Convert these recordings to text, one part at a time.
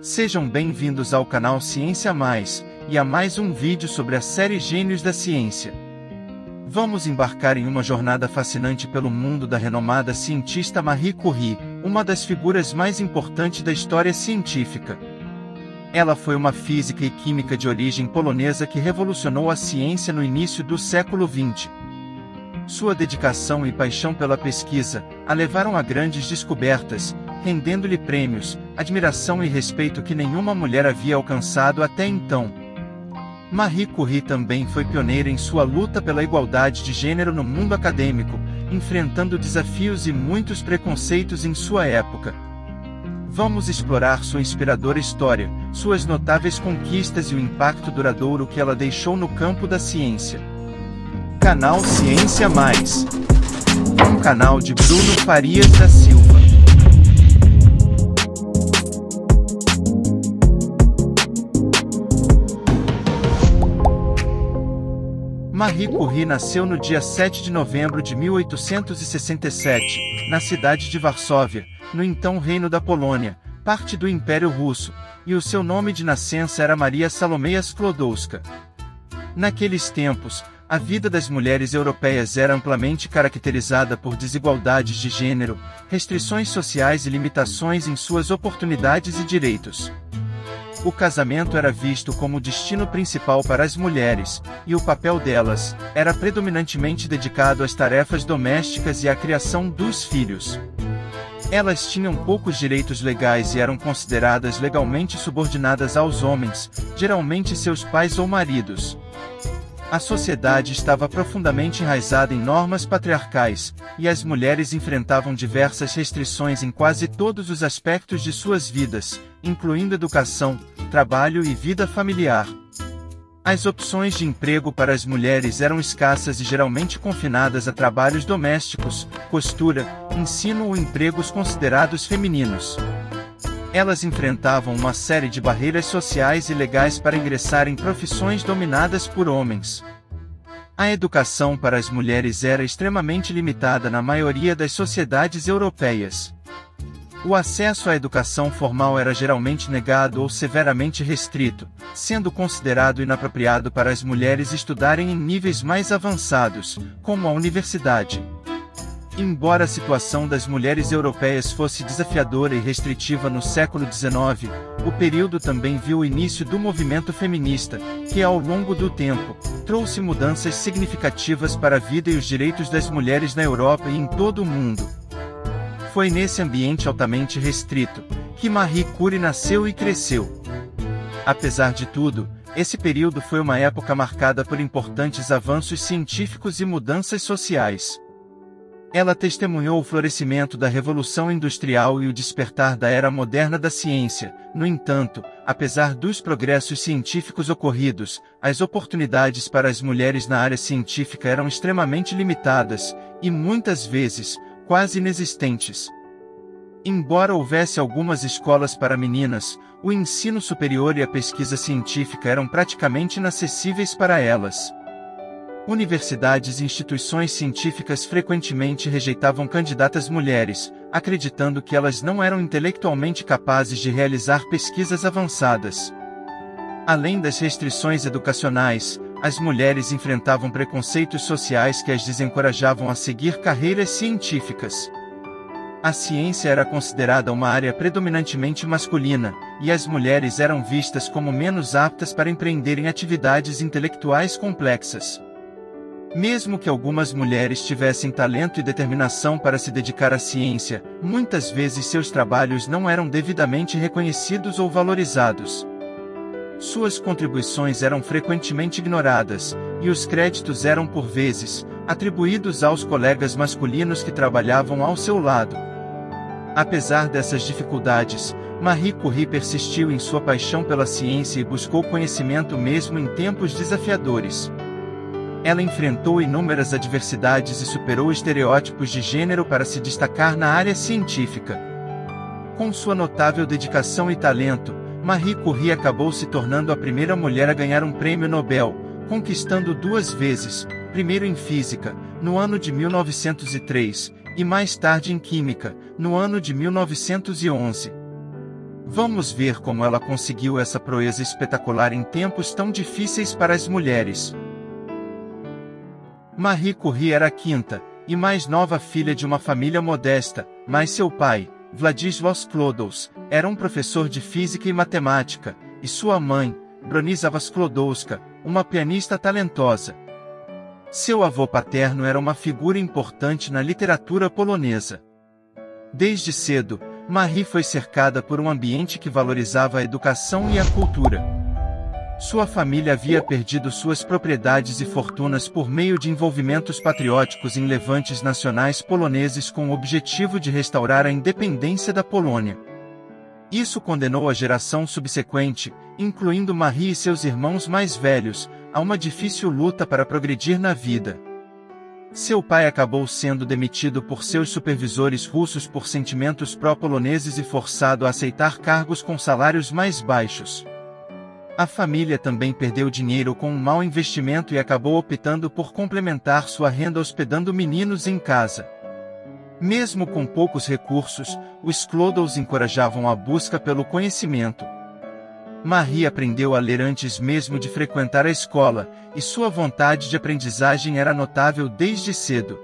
Sejam bem-vindos ao canal Ciência Mais, e a mais um vídeo sobre a série Gênios da Ciência. Vamos embarcar em uma jornada fascinante pelo mundo da renomada cientista Marie Curie, uma das figuras mais importantes da história científica. Ela foi uma física e química de origem polonesa que revolucionou a ciência no início do século XX. Sua dedicação e paixão pela pesquisa a levaram a grandes descobertas, rendendo-lhe prêmios, admiração e respeito que nenhuma mulher havia alcançado até então. Marie Curie também foi pioneira em sua luta pela igualdade de gênero no mundo acadêmico, enfrentando desafios e muitos preconceitos em sua época. Vamos explorar sua inspiradora história, suas notáveis conquistas e o impacto duradouro que ela deixou no campo da ciência. Canal Ciência Mais, um canal de Bruno Farias da Silva. Marie Curie nasceu no dia 7 de novembro de 1867, na cidade de Varsóvia, no então Reino da Polônia, parte do Império Russo, e o seu nome de nascença era Maria Salomea Sklodowska. Naqueles tempos, a vida das mulheres europeias era amplamente caracterizada por desigualdades de gênero, restrições sociais e limitações em suas oportunidades e direitos. O casamento era visto como o destino principal para as mulheres, e o papel delas era predominantemente dedicado às tarefas domésticas e à criação dos filhos. Elas tinham poucos direitos legais e eram consideradas legalmente subordinadas aos homens, geralmente seus pais ou maridos. A sociedade estava profundamente enraizada em normas patriarcais, e as mulheres enfrentavam diversas restrições em quase todos os aspectos de suas vidas, incluindo educação, trabalho e vida familiar. As opções de emprego para as mulheres eram escassas e geralmente confinadas a trabalhos domésticos, costura, ensino ou empregos considerados femininos. Elas enfrentavam uma série de barreiras sociais e legais para ingressar em profissões dominadas por homens. A educação para as mulheres era extremamente limitada na maioria das sociedades europeias. O acesso à educação formal era geralmente negado ou severamente restrito, sendo considerado inapropriado para as mulheres estudarem em níveis mais avançados, como a universidade. Embora a situação das mulheres europeias fosse desafiadora e restritiva no século XIX, o período também viu o início do movimento feminista, que ao longo do tempo, trouxe mudanças significativas para a vida e os direitos das mulheres na Europa e em todo o mundo. Foi nesse ambiente altamente restrito que Marie Curie nasceu e cresceu. Apesar de tudo, esse período foi uma época marcada por importantes avanços científicos e mudanças sociais. Ela testemunhou o florescimento da Revolução Industrial e o despertar da era moderna da ciência. No entanto, apesar dos progressos científicos ocorridos, as oportunidades para as mulheres na área científica eram extremamente limitadas, e muitas vezes, quase inexistentes. Embora houvesse algumas escolas para meninas, o ensino superior e a pesquisa científica eram praticamente inacessíveis para elas. Universidades e instituições científicas frequentemente rejeitavam candidatas mulheres, acreditando que elas não eram intelectualmente capazes de realizar pesquisas avançadas. Além das restrições educacionais, as mulheres enfrentavam preconceitos sociais que as desencorajavam a seguir carreiras científicas. A ciência era considerada uma área predominantemente masculina, e as mulheres eram vistas como menos aptas para empreenderem atividades intelectuais complexas. Mesmo que algumas mulheres tivessem talento e determinação para se dedicar à ciência, muitas vezes seus trabalhos não eram devidamente reconhecidos ou valorizados. Suas contribuições eram frequentemente ignoradas, e os créditos eram por vezes atribuídos aos colegas masculinos que trabalhavam ao seu lado. Apesar dessas dificuldades, Marie Curie persistiu em sua paixão pela ciência e buscou conhecimento mesmo em tempos desafiadores. Ela enfrentou inúmeras adversidades e superou estereótipos de gênero para se destacar na área científica. Com sua notável dedicação e talento, Marie Curie acabou se tornando a primeira mulher a ganhar um prêmio Nobel, conquistando 2 vezes, primeiro em física, no ano de 1903, e mais tarde em química, no ano de 1911. Vamos ver como ela conseguiu essa proeza espetacular em tempos tão difíceis para as mulheres. Marie Curie era a quinta e mais nova filha de uma família modesta, mas seu pai, Władysław Sklodowska, era um professor de física e matemática, e sua mãe, Bronisława Sklodowska, uma pianista talentosa. Seu avô paterno era uma figura importante na literatura polonesa. Desde cedo, Marie foi cercada por um ambiente que valorizava a educação e a cultura. Sua família havia perdido suas propriedades e fortunas por meio de envolvimentos patrióticos em levantes nacionais poloneses com o objetivo de restaurar a independência da Polônia. Isso condenou a geração subsequente, incluindo Marie e seus irmãos mais velhos, a uma difícil luta para progredir na vida. Seu pai acabou sendo demitido por seus supervisores russos por sentimentos pró-poloneses e forçado a aceitar cargos com salários mais baixos. A família também perdeu dinheiro com um mau investimento e acabou optando por complementar sua renda hospedando meninos em casa. Mesmo com poucos recursos, os Sklodowska encorajavam a busca pelo conhecimento. Marie aprendeu a ler antes mesmo de frequentar a escola, e sua vontade de aprendizagem era notável desde cedo.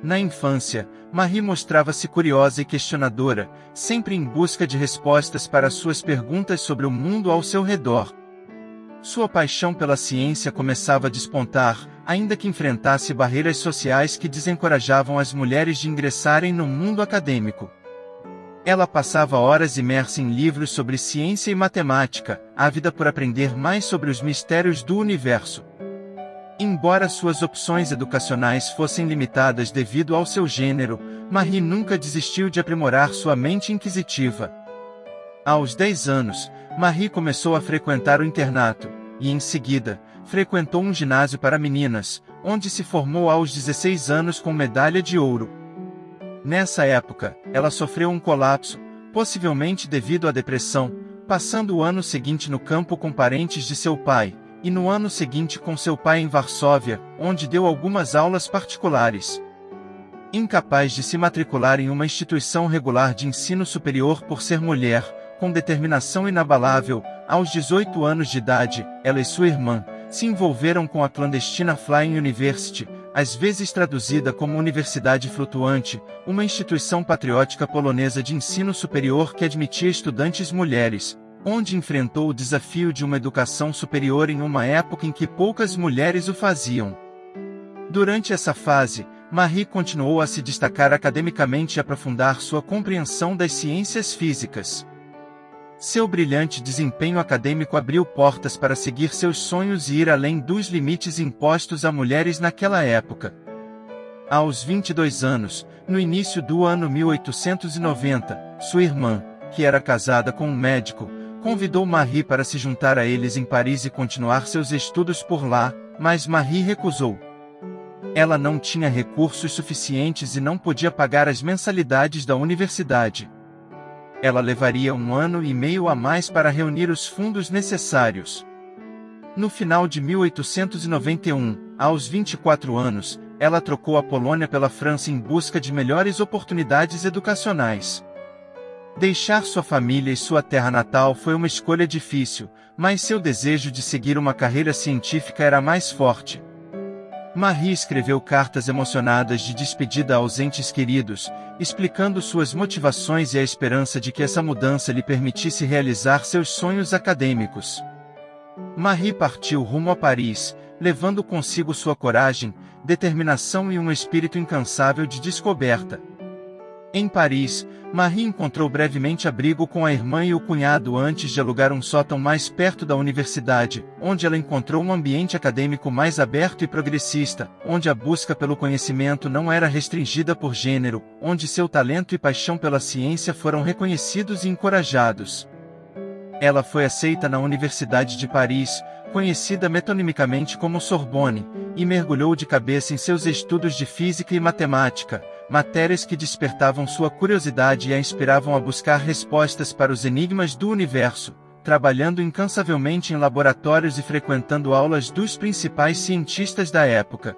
Na infância, Marie mostrava-se curiosa e questionadora, sempre em busca de respostas para suas perguntas sobre o mundo ao seu redor. Sua paixão pela ciência começava a despontar, ainda que enfrentasse barreiras sociais que desencorajavam as mulheres de ingressarem no mundo acadêmico. Ela passava horas imersa em livros sobre ciência e matemática, ávida por aprender mais sobre os mistérios do universo. Embora suas opções educacionais fossem limitadas devido ao seu gênero, Marie nunca desistiu de aprimorar sua mente inquisitiva. Aos 10 anos, Marie começou a frequentar o internato, e em seguida, frequentou um ginásio para meninas, onde se formou aos 16 anos com medalha de ouro. Nessa época, ela sofreu um colapso, possivelmente devido à depressão, passando o ano seguinte no campo com parentes de seu pai, e no ano seguinte com seu pai em Varsóvia, onde deu algumas aulas particulares. Incapaz de se matricular em uma instituição regular de ensino superior por ser mulher, com determinação inabalável, aos 18 anos de idade, ela e sua irmã se envolveram com a clandestina Flying University, às vezes traduzida como Universidade Flutuante, uma instituição patriótica polonesa de ensino superior que admitia estudantes mulheres, onde enfrentou o desafio de uma educação superior em uma época em que poucas mulheres o faziam. Durante essa fase, Marie continuou a se destacar academicamente e aprofundar sua compreensão das ciências físicas. Seu brilhante desempenho acadêmico abriu portas para seguir seus sonhos e ir além dos limites impostos a mulheres naquela época. Aos 22 anos, no início do ano 1890, sua irmã, que era casada com um médico, convidou Marie para se juntar a eles em Paris e continuar seus estudos por lá, mas Marie recusou. Ela não tinha recursos suficientes e não podia pagar as mensalidades da universidade. Ela levaria 1 ano e meio a mais para reunir os fundos necessários. No final de 1891, aos 24 anos, ela trocou a Polônia pela França em busca de melhores oportunidades educacionais. Deixar sua família e sua terra natal foi uma escolha difícil, mas seu desejo de seguir uma carreira científica era mais forte. Marie escreveu cartas emocionadas de despedida aos entes queridos, explicando suas motivações e a esperança de que essa mudança lhe permitisse realizar seus sonhos acadêmicos. Marie partiu rumo a Paris, levando consigo sua coragem, determinação e um espírito incansável de descoberta. Em Paris, Marie encontrou brevemente abrigo com a irmã e o cunhado antes de alugar um sótão mais perto da universidade, onde ela encontrou um ambiente acadêmico mais aberto e progressista, onde a busca pelo conhecimento não era restringida por gênero, onde seu talento e paixão pela ciência foram reconhecidos e encorajados. Ela foi aceita na Universidade de Paris, conhecida metonimicamente como Sorbonne, e mergulhou de cabeça em seus estudos de física e matemática, matérias que despertavam sua curiosidade e a inspiravam a buscar respostas para os enigmas do universo, trabalhando incansavelmente em laboratórios e frequentando aulas dos principais cientistas da época.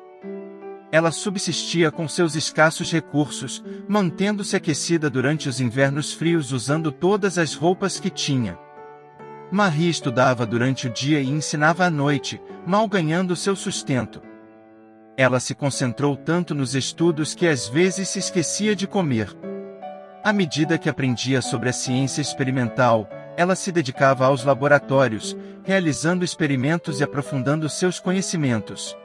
Ela subsistia com seus escassos recursos, mantendo-se aquecida durante os invernos frios usando todas as roupas que tinha. Marie estudava durante o dia e ensinava à noite, mal ganhando seu sustento. Ela se concentrou tanto nos estudos que às vezes se esquecia de comer. À medida que aprendia sobre a ciência experimental, ela se dedicava aos laboratórios, realizando experimentos e aprofundando seus conhecimentos.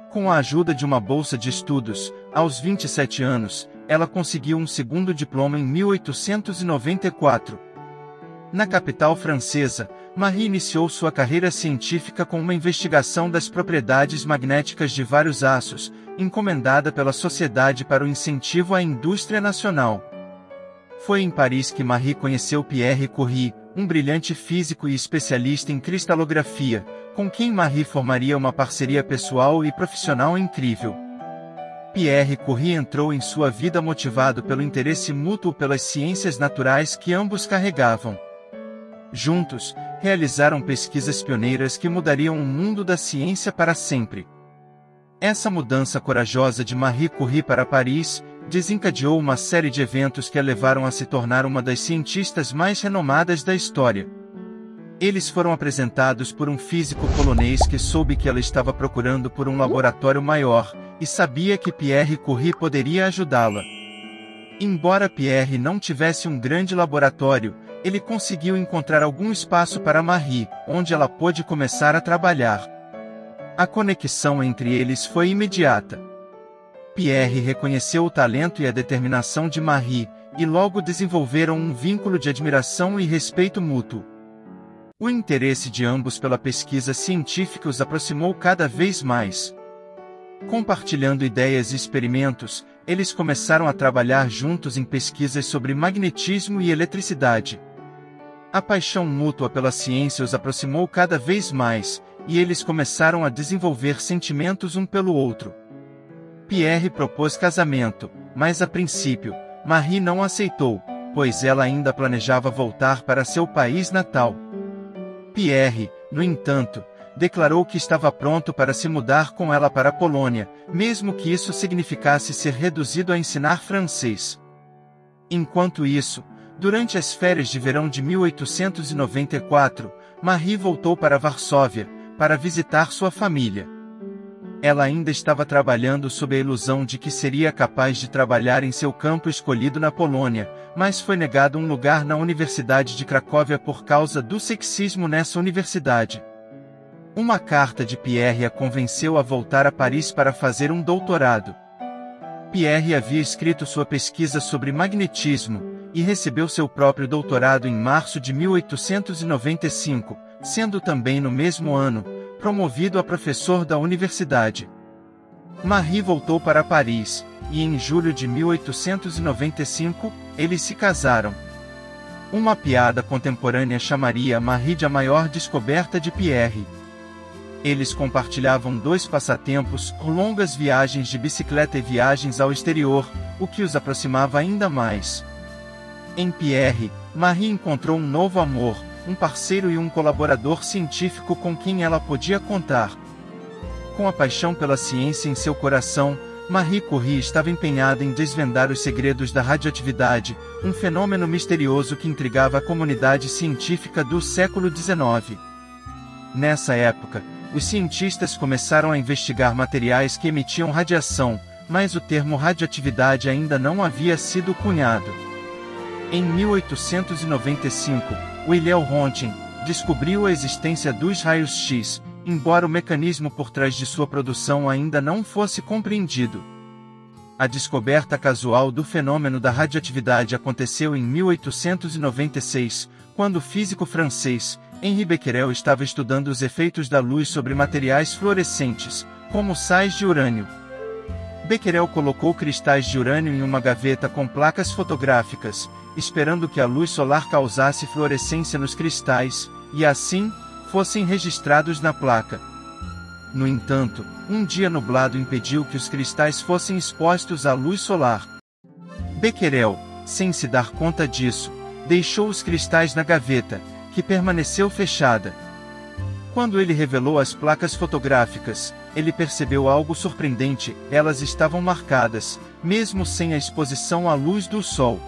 Com a ajuda de uma bolsa de estudos, aos 27 anos, ela conseguiu um segundo diploma em 1894. Na capital francesa, Marie iniciou sua carreira científica com uma investigação das propriedades magnéticas de vários aços, encomendada pela Sociedade para o Incentivo à Indústria Nacional. Foi em Paris que Marie conheceu Pierre Curie, um brilhante físico e especialista em cristalografia, com quem Marie formaria uma parceria pessoal e profissional incrível. Pierre Curie entrou em sua vida motivado pelo interesse mútuo pelas ciências naturais que ambos carregavam. Juntos, realizaram pesquisas pioneiras que mudariam o mundo da ciência para sempre. Essa mudança corajosa de Marie Curie para Paris desencadeou uma série de eventos que a levaram a se tornar uma das cientistas mais renomadas da história. Eles foram apresentados por um físico polonês que soube que ela estava procurando por um laboratório maior, e sabia que Pierre Curie poderia ajudá-la. Embora Pierre não tivesse um grande laboratório, ele conseguiu encontrar algum espaço para Marie, onde ela pôde começar a trabalhar. A conexão entre eles foi imediata. Pierre reconheceu o talento e a determinação de Marie, e logo desenvolveram um vínculo de admiração e respeito mútuo. O interesse de ambos pela pesquisa científica os aproximou cada vez mais. Compartilhando ideias e experimentos, eles começaram a trabalhar juntos em pesquisas sobre magnetismo e eletricidade. A paixão mútua pela ciência os aproximou cada vez mais, e eles começaram a desenvolver sentimentos um pelo outro. Pierre propôs casamento, mas a princípio, Marie não aceitou, pois ela ainda planejava voltar para seu país natal. Pierre, no entanto, declarou que estava pronto para se mudar com ela para a Polônia, mesmo que isso significasse ser reduzido a ensinar francês. Enquanto isso, durante as férias de verão de 1894, Marie voltou para Varsóvia, para visitar sua família. Ela ainda estava trabalhando sob a ilusão de que seria capaz de trabalhar em seu campo escolhido na Polônia, mas foi negado um lugar na Universidade de Cracóvia por causa do sexismo nessa universidade. Uma carta de Pierre a convenceu a voltar a Paris para fazer um doutorado. Pierre havia escrito sua pesquisa sobre magnetismo, e recebeu seu próprio doutorado em março de 1895, sendo também no mesmo ano, promovido a professor da universidade. Marie voltou para Paris, e em julho de 1895, eles se casaram. Uma piada contemporânea chamaria Marie de a maior descoberta de Pierre. Eles compartilhavam dois passatempos, longas viagens de bicicleta e viagens ao exterior, o que os aproximava ainda mais. Em Pierre, Marie encontrou um novo amor, um parceiro e um colaborador científico com quem ela podia contar. Com a paixão pela ciência em seu coração, Marie Curie estava empenhada em desvendar os segredos da radioatividade, um fenômeno misterioso que intrigava a comunidade científica do século XIX. Nessa época, os cientistas começaram a investigar materiais que emitiam radiação, mas o termo radioatividade ainda não havia sido cunhado. Em 1895, Wilhelm Röntgen descobriu a existência dos raios-X, embora o mecanismo por trás de sua produção ainda não fosse compreendido. A descoberta casual do fenômeno da radioatividade aconteceu em 1896, quando o físico francês, Henri Becquerel estava estudando os efeitos da luz sobre materiais fluorescentes, como sais de urânio. Becquerel colocou cristais de urânio em uma gaveta com placas fotográficas, esperando que a luz solar causasse fluorescência nos cristais, e assim, fossem registrados na placa. No entanto, um dia nublado impediu que os cristais fossem expostos à luz solar. Becquerel, sem se dar conta disso, deixou os cristais na gaveta, que permaneceu fechada. Quando ele revelou as placas fotográficas, ele percebeu algo surpreendente: elas estavam marcadas, mesmo sem a exposição à luz do Sol.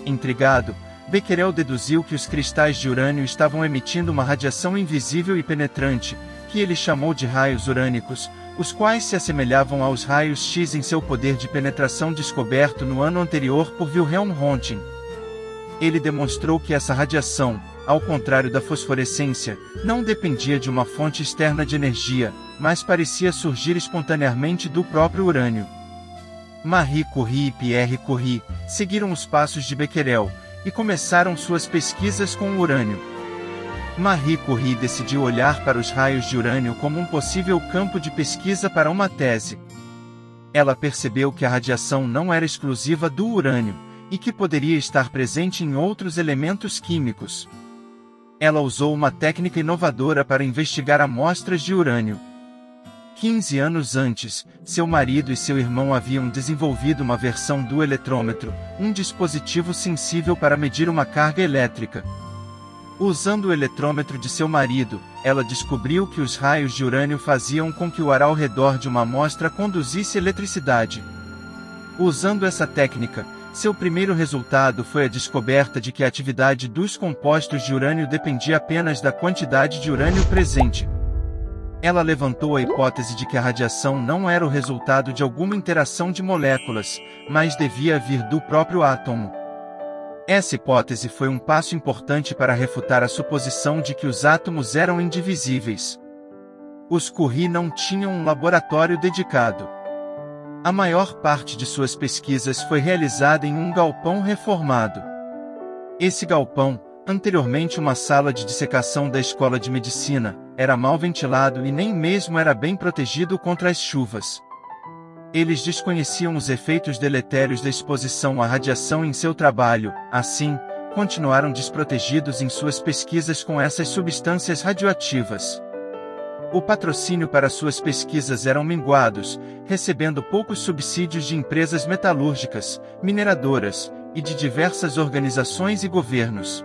Intrigado, Becquerel deduziu que os cristais de urânio estavam emitindo uma radiação invisível e penetrante, que ele chamou de raios urânicos, os quais se assemelhavam aos raios X em seu poder de penetração descoberto no ano anterior por Wilhelm Röntgen. Ele demonstrou que essa radiação, ao contrário da fosforescência, não dependia de uma fonte externa de energia, mas parecia surgir espontaneamente do próprio urânio. Marie Curie e Pierre Curie seguiram os passos de Becquerel e começaram suas pesquisas com o urânio. Marie Curie decidiu olhar para os raios de urânio como um possível campo de pesquisa para uma tese. Ela percebeu que a radiação não era exclusiva do urânio, e que poderia estar presente em outros elementos químicos. Ela usou uma técnica inovadora para investigar amostras de urânio. 15 anos antes, seu marido e seu irmão haviam desenvolvido uma versão do eletrômetro, um dispositivo sensível para medir uma carga elétrica. Usando o eletrômetro de seu marido, ela descobriu que os raios de urânio faziam com que o ar ao redor de uma amostra conduzisse eletricidade. Usando essa técnica, seu primeiro resultado foi a descoberta de que a atividade dos compostos de urânio dependia apenas da quantidade de urânio presente. Ela levantou a hipótese de que a radiação não era o resultado de alguma interação de moléculas, mas devia vir do próprio átomo. Essa hipótese foi um passo importante para refutar a suposição de que os átomos eram indivisíveis. Os Curie não tinham um laboratório dedicado. A maior parte de suas pesquisas foi realizada em um galpão reformado. Esse galpão, anteriormente uma sala de dissecação da escola de medicina, era mal ventilado e nem mesmo era bem protegido contra as chuvas. Eles desconheciam os efeitos deletérios da exposição à radiação em seu trabalho, assim, continuaram desprotegidos em suas pesquisas com essas substâncias radioativas. O patrocínio para suas pesquisas eram minguados, recebendo poucos subsídios de empresas metalúrgicas, mineradoras, e de diversas organizações e governos.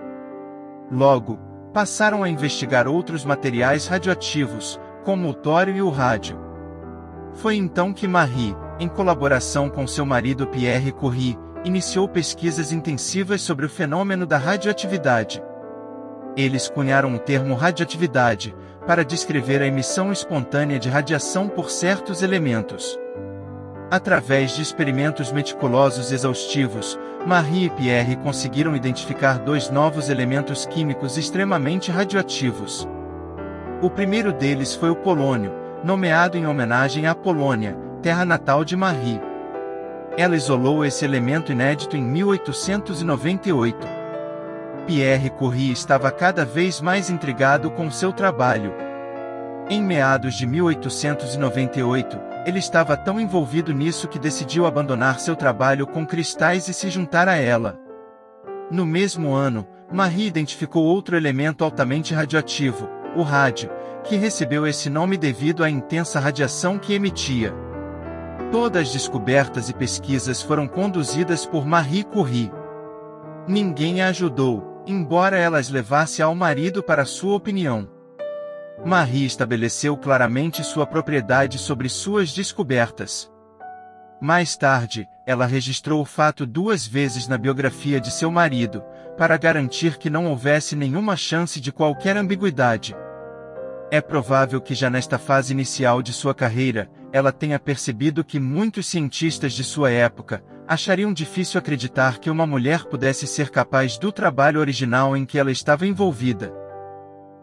Logo, passaram a investigar outros materiais radioativos, como o tório e o rádio. Foi então que Marie, em colaboração com seu marido Pierre Curie, iniciou pesquisas intensivas sobre o fenômeno da radioatividade. Eles cunharam o termo radioatividade, para descrever a emissão espontânea de radiação por certos elementos. Através de experimentos meticulosos e exaustivos, Marie e Pierre conseguiram identificar dois novos elementos químicos extremamente radioativos. O primeiro deles foi o polônio, nomeado em homenagem à Polônia, terra natal de Marie. Ela isolou esse elemento inédito em 1898. Pierre Curie estava cada vez mais intrigado com seu trabalho. Em meados de 1898, ele estava tão envolvido nisso que decidiu abandonar seu trabalho com cristais e se juntar a ela. No mesmo ano, Marie identificou outro elemento altamente radioativo, o rádio, que recebeu esse nome devido à intensa radiação que emitia. Todas as descobertas e pesquisas foram conduzidas por Marie Curie. Ninguém a ajudou, embora ela as levasse ao marido para sua opinião. Marie estabeleceu claramente sua propriedade sobre suas descobertas. Mais tarde, ela registrou o fato 2 vezes na biografia de seu marido, para garantir que não houvesse nenhuma chance de qualquer ambiguidade. É provável que já nesta fase inicial de sua carreira, ela tenha percebido que muitos cientistas de sua época achariam difícil acreditar que uma mulher pudesse ser capaz do trabalho original em que ela estava envolvida.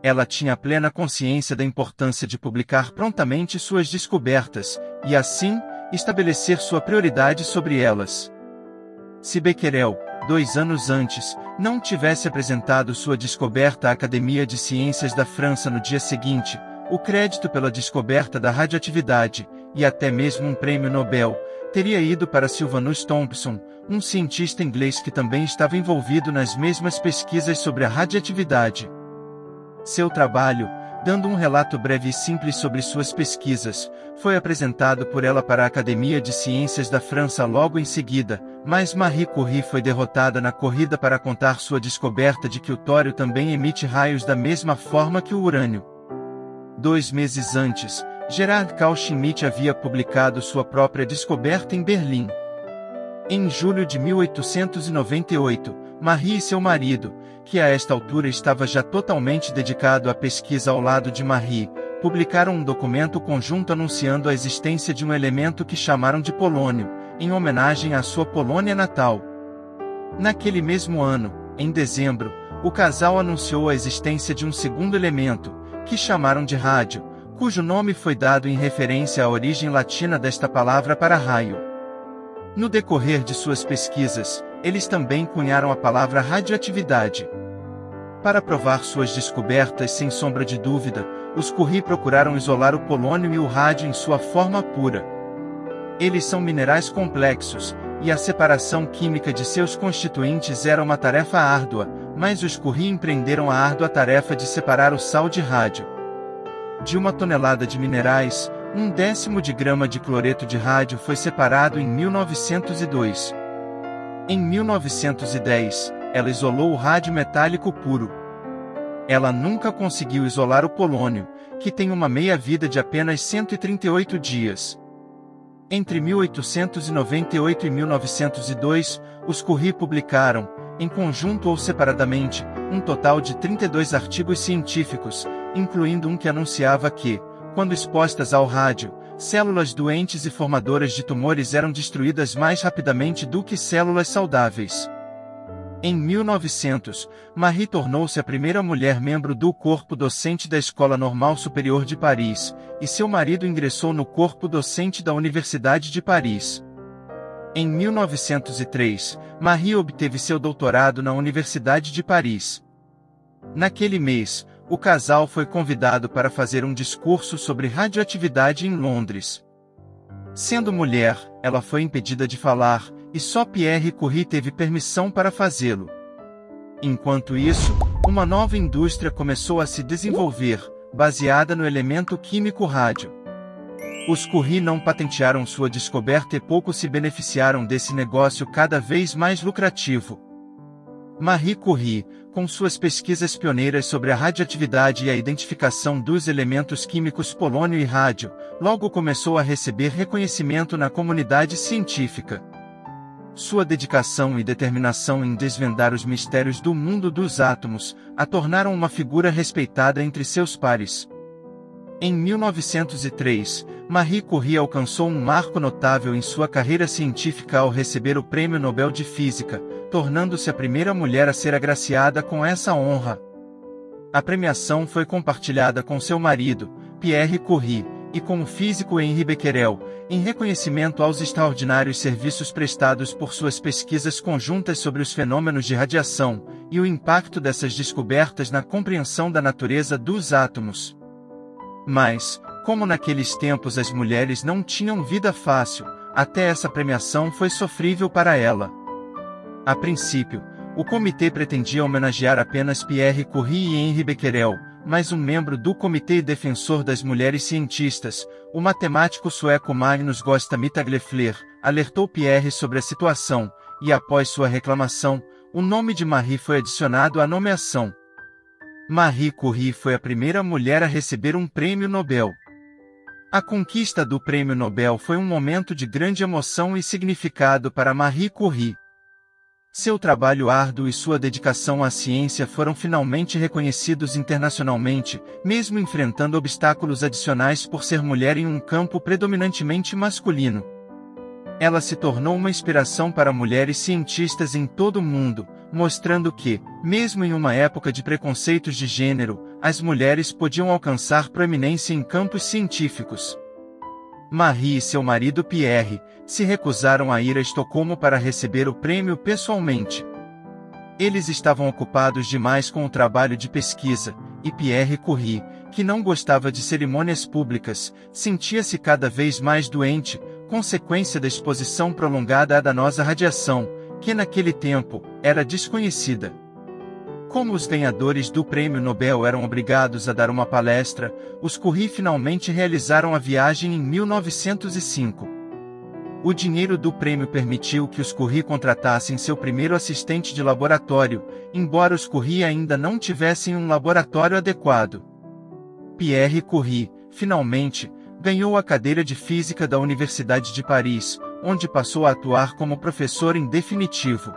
Ela tinha plena consciência da importância de publicar prontamente suas descobertas, e assim, estabelecer sua prioridade sobre elas. Se Becquerel, 2 anos antes, não tivesse apresentado sua descoberta à Academia de Ciências da França no dia seguinte, o crédito pela descoberta da radioatividade, e até mesmo um prêmio Nobel, teria ido para Sylvanus Thompson, um cientista inglês que também estava envolvido nas mesmas pesquisas sobre a radioatividade. Seu trabalho, dando um relato breve e simples sobre suas pesquisas, foi apresentado por ela para a Academia de Ciências da França logo em seguida, mas Marie Curie foi derrotada na corrida para contar sua descoberta de que o tório também emite raios da mesma forma que o urânio. 2 meses antes, Gerard Carl Schmitt havia publicado sua própria descoberta em Berlim. Em julho de 1898, Marie e seu marido, que a esta altura estava já totalmente dedicado à pesquisa ao lado de Marie, publicaram um documento conjunto anunciando a existência de um elemento que chamaram de polônio, em homenagem à sua Polônia natal. Naquele mesmo ano, em dezembro, o casal anunciou a existência de um segundo elemento, que chamaram de rádio, cujo nome foi dado em referência à origem latina desta palavra para raio. No decorrer de suas pesquisas, eles também cunharam a palavra radioatividade. Para provar suas descobertas sem sombra de dúvida, os Curie procuraram isolar o polônio e o rádio em sua forma pura. Eles são minerais complexos, e a separação química de seus constituintes era uma tarefa árdua, mas os Curie empreenderam a árdua tarefa de separar o sal de rádio. De 1 tonelada de minerais, 1/10 de grama de cloreto de rádio foi separado em 1902. Em 1910, ela isolou o rádio metálico puro. Ela nunca conseguiu isolar o polônio, que tem uma meia-vida de apenas 138 dias. Entre 1898 e 1902, os Curie publicaram, em conjunto ou separadamente, um total de 32 artigos científicos, incluindo um que anunciava que, quando expostas ao rádio, células doentes e formadoras de tumores eram destruídas mais rapidamente do que células saudáveis. Em 1900, Marie tornou-se a primeira mulher membro do corpo docente da Escola Normal Superior de Paris, e seu marido ingressou no corpo docente da Universidade de Paris. Em 1903, Marie obteve seu doutorado na Universidade de Paris. Naquele mês, o casal foi convidado para fazer um discurso sobre radioatividade em Londres. Sendo mulher, ela foi impedida de falar, e só Pierre Curie teve permissão para fazê-lo. Enquanto isso, uma nova indústria começou a se desenvolver, baseada no elemento químico rádio. Os Curie não patentearam sua descoberta e pouco se beneficiaram desse negócio cada vez mais lucrativo. Marie Curie, com suas pesquisas pioneiras sobre a radioatividade e a identificação dos elementos químicos polônio e rádio, logo começou a receber reconhecimento na comunidade científica. Sua dedicação e determinação em desvendar os mistérios do mundo dos átomos a tornaram uma figura respeitada entre seus pares. Em 1903, Marie Curie alcançou um marco notável em sua carreira científica ao receber o Prêmio Nobel de Física, tornando-se a primeira mulher a ser agraciada com essa honra. A premiação foi compartilhada com seu marido, Pierre Curie, e com o físico Henri Becquerel, em reconhecimento aos extraordinários serviços prestados por suas pesquisas conjuntas sobre os fenômenos de radiação, e o impacto dessas descobertas na compreensão da natureza dos átomos. Mas, como naqueles tempos as mulheres não tinham vida fácil, até essa premiação foi sofrível para ela. A princípio, o comitê pretendia homenagear apenas Pierre Curie e Henri Becquerel, mas um membro do Comitê Defensor das Mulheres Cientistas, o matemático sueco Magnus Gosta Mittag-Leffler, alertou Pierre sobre a situação, e após sua reclamação, o nome de Marie foi adicionado à nomeação. Marie Curie foi a primeira mulher a receber um prêmio Nobel. A conquista do prêmio Nobel foi um momento de grande emoção e significado para Marie Curie. Seu trabalho árduo e sua dedicação à ciência foram finalmente reconhecidos internacionalmente, mesmo enfrentando obstáculos adicionais por ser mulher em um campo predominantemente masculino. Ela se tornou uma inspiração para mulheres cientistas em todo o mundo, mostrando que, mesmo em uma época de preconceitos de gênero, as mulheres podiam alcançar proeminência em campos científicos. Marie e seu marido Pierre se recusaram a ir a Estocolmo para receber o prêmio pessoalmente. Eles estavam ocupados demais com o trabalho de pesquisa, e Pierre Curie, que não gostava de cerimônias públicas, sentia-se cada vez mais doente, consequência da exposição prolongada à danosa radiação, que naquele tempo era desconhecida. Como os ganhadores do Prêmio Nobel eram obrigados a dar uma palestra, os Curie finalmente realizaram a viagem em 1905. O dinheiro do prêmio permitiu que os Curie contratassem seu primeiro assistente de laboratório, embora os Curie ainda não tivessem um laboratório adequado. Pierre Curie, finalmente, Ganhou a cadeira de Física da Universidade de Paris, onde passou a atuar como professor em definitivo.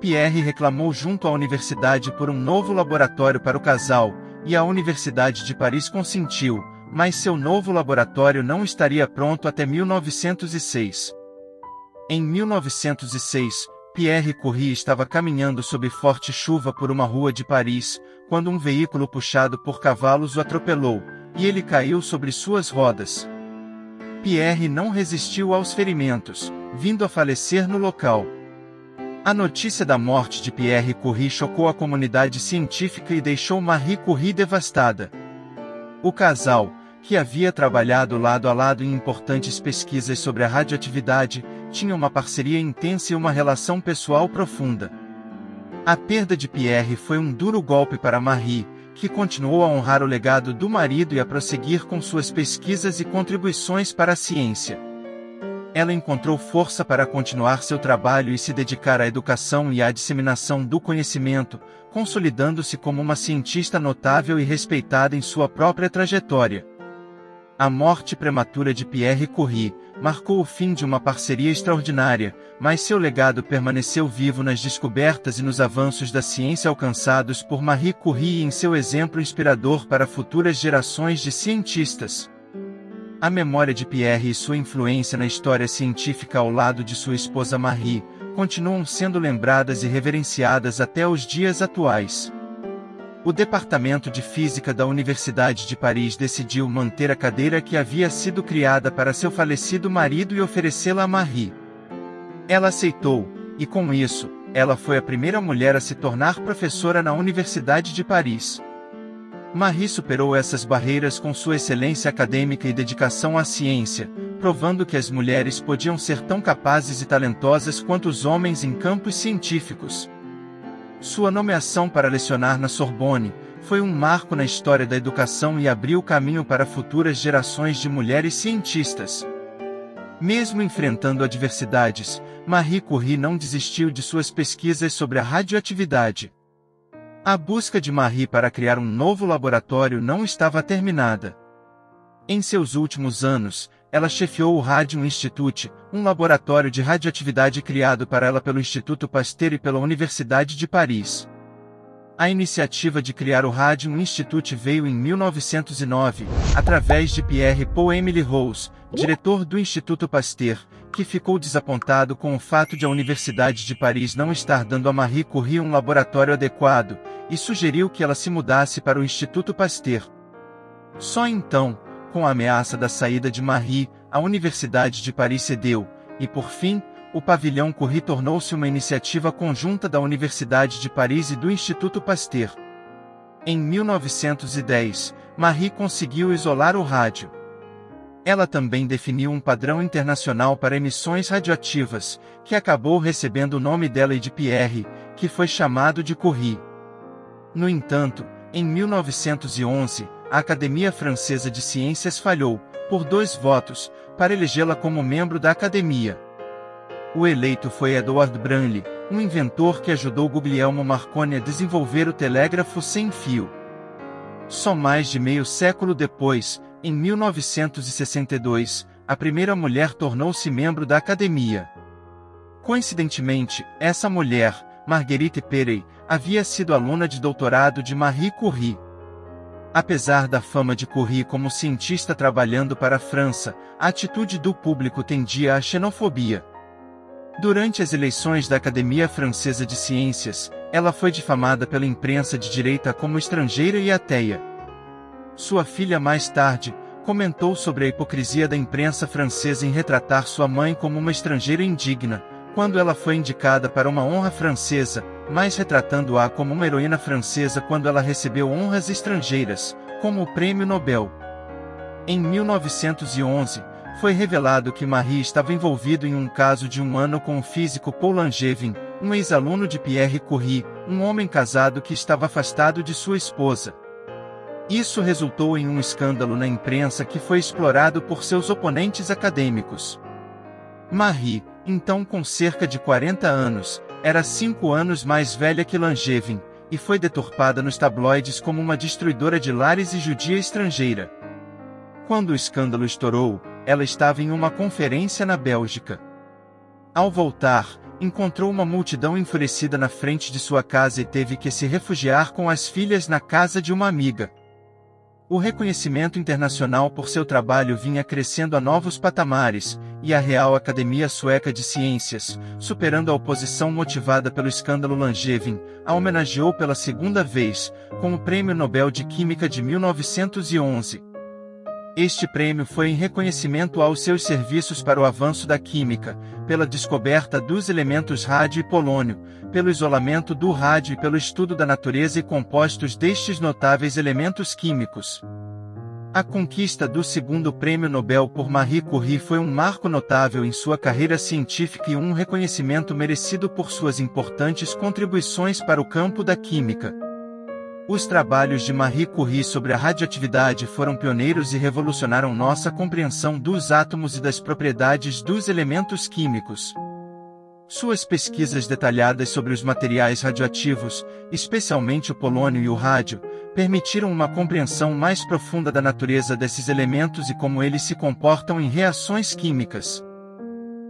Pierre reclamou junto à universidade por um novo laboratório para o casal, e a Universidade de Paris consentiu, mas seu novo laboratório não estaria pronto até 1906. Em 1906, Pierre Curie estava caminhando sob forte chuva por uma rua de Paris, quando um veículo puxado por cavalos o atropelou, e ele caiu sobre suas rodas. Pierre não resistiu aos ferimentos, vindo a falecer no local. A notícia da morte de Pierre Curie chocou a comunidade científica e deixou Marie Curie devastada. O casal, que havia trabalhado lado a lado em importantes pesquisas sobre a radioatividade, tinha uma parceria intensa e uma relação pessoal profunda. A perda de Pierre foi um duro golpe para Marie, que continuou a honrar o legado do marido e a prosseguir com suas pesquisas e contribuições para a ciência. Ela encontrou força para continuar seu trabalho e se dedicar à educação e à disseminação do conhecimento, consolidando-se como uma cientista notável e respeitada em sua própria trajetória. A morte prematura de Pierre Curie marcou o fim de uma parceria extraordinária, mas seu legado permaneceu vivo nas descobertas e nos avanços da ciência alcançados por Marie Curie e em seu exemplo inspirador para futuras gerações de cientistas. A memória de Pierre e sua influência na história científica ao lado de sua esposa Marie continuam sendo lembradas e reverenciadas até os dias atuais. O Departamento de Física da Universidade de Paris decidiu manter a cadeira que havia sido criada para seu falecido marido e oferecê-la a Marie. Ela aceitou, e com isso, ela foi a primeira mulher a se tornar professora na Universidade de Paris. Marie superou essas barreiras com sua excelência acadêmica e dedicação à ciência, provando que as mulheres podiam ser tão capazes e talentosas quanto os homens em campos científicos. Sua nomeação para lecionar na Sorbonne foi um marco na história da educação e abriu caminho para futuras gerações de mulheres cientistas. Mesmo enfrentando adversidades, Marie Curie não desistiu de suas pesquisas sobre a radioatividade. A busca de Marie para criar um novo laboratório não estava terminada. Em seus últimos anos, ela chefiou o Radium Institute, um laboratório de radioatividade criado para ela pelo Instituto Pasteur e pela Universidade de Paris. A iniciativa de criar o Radium Institute veio em 1909, através de Pierre-Paul-Émile Rose, diretor do Instituto Pasteur, que ficou desapontado com o fato de a Universidade de Paris não estar dando a Marie Curie um laboratório adequado, e sugeriu que ela se mudasse para o Instituto Pasteur. Só então, com a ameaça da saída de Marie, a Universidade de Paris cedeu, e por fim, o pavilhão Curie tornou-se uma iniciativa conjunta da Universidade de Paris e do Instituto Pasteur. Em 1910, Marie conseguiu isolar o rádio. Ela também definiu um padrão internacional para emissões radioativas, que acabou recebendo o nome dela e de Pierre, que foi chamado de Curie. No entanto, em 1911, a Academia Francesa de Ciências falhou, por 2 votos, para elegê-la como membro da Academia. O eleito foi Edouard Branly, um inventor que ajudou Guglielmo Marconi a desenvolver o telégrafo sem fio. Só mais de meio século depois, em 1962, a primeira mulher tornou-se membro da Academia. Coincidentemente, essa mulher, Marguerite Perey, havia sido aluna de doutorado de Marie Curie. Apesar da fama de Curie como cientista trabalhando para a França, a atitude do público tendia à xenofobia. Durante as eleições da Academia Francesa de Ciências, ela foi difamada pela imprensa de direita como estrangeira e ateia. Sua filha mais tarde comentou sobre a hipocrisia da imprensa francesa em retratar sua mãe como uma estrangeira indigna, quando ela foi indicada para uma honra francesa, mas retratando-a como uma heroína francesa quando ela recebeu honras estrangeiras, como o Prêmio Nobel. Em 1911, foi revelado que Marie estava envolvido em um caso de 1 ano com o físico Paul Langevin, um ex-aluno de Pierre Curie, um homem casado que estava afastado de sua esposa. Isso resultou em um escândalo na imprensa que foi explorado por seus oponentes acadêmicos. Marie, então com cerca de 40 anos, era 5 anos mais velha que Langevin, e foi deturpada nos tabloides como uma destruidora de lares e judia estrangeira. Quando o escândalo estourou, ela estava em uma conferência na Bélgica. Ao voltar, encontrou uma multidão enfurecida na frente de sua casa e teve que se refugiar com as filhas na casa de uma amiga. O reconhecimento internacional por seu trabalho vinha crescendo a novos patamares, e a Real Academia Sueca de Ciências, superando a oposição motivada pelo escândalo Langevin, a homenageou pela segunda vez, com o Prêmio Nobel de Química de 1911. Este prêmio foi em reconhecimento aos seus serviços para o avanço da química, pela descoberta dos elementos rádio e polônio, pelo isolamento do rádio e pelo estudo da natureza e compostos destes notáveis elementos químicos. A conquista do segundo Prêmio Nobel por Marie Curie foi um marco notável em sua carreira científica e um reconhecimento merecido por suas importantes contribuições para o campo da química. Os trabalhos de Marie Curie sobre a radioatividade foram pioneiros e revolucionaram nossa compreensão dos átomos e das propriedades dos elementos químicos. Suas pesquisas detalhadas sobre os materiais radioativos, especialmente o polônio e o rádio, permitiram uma compreensão mais profunda da natureza desses elementos e como eles se comportam em reações químicas.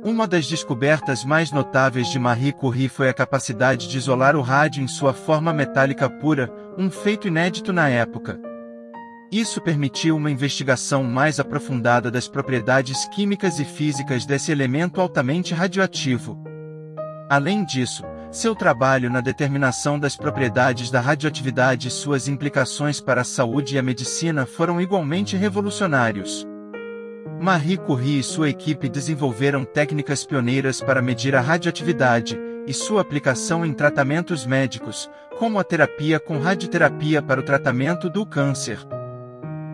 Uma das descobertas mais notáveis de Marie Curie foi a capacidade de isolar o rádio em sua forma metálica pura, um feito inédito na época. Isso permitiu uma investigação mais aprofundada das propriedades químicas e físicas desse elemento altamente radioativo. Além disso, seu trabalho na determinação das propriedades da radioatividade e suas implicações para a saúde e a medicina foram igualmente revolucionários. Marie Curie e sua equipe desenvolveram técnicas pioneiras para medir a radioatividade, e sua aplicação em tratamentos médicos, como a terapia com radioterapia para o tratamento do câncer.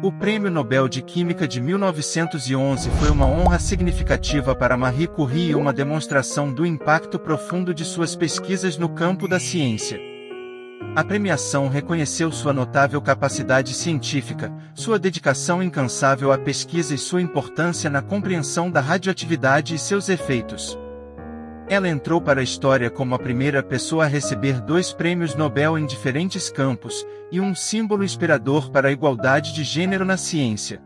O Prêmio Nobel de Química de 1911 foi uma honra significativa para Marie Curie e uma demonstração do impacto profundo de suas pesquisas no campo da ciência. A premiação reconheceu sua notável capacidade científica, sua dedicação incansável à pesquisa e sua importância na compreensão da radioatividade e seus efeitos. Ela entrou para a história como a primeira pessoa a receber 2 prêmios Nobel em diferentes campos, e um símbolo inspirador para a igualdade de gênero na ciência.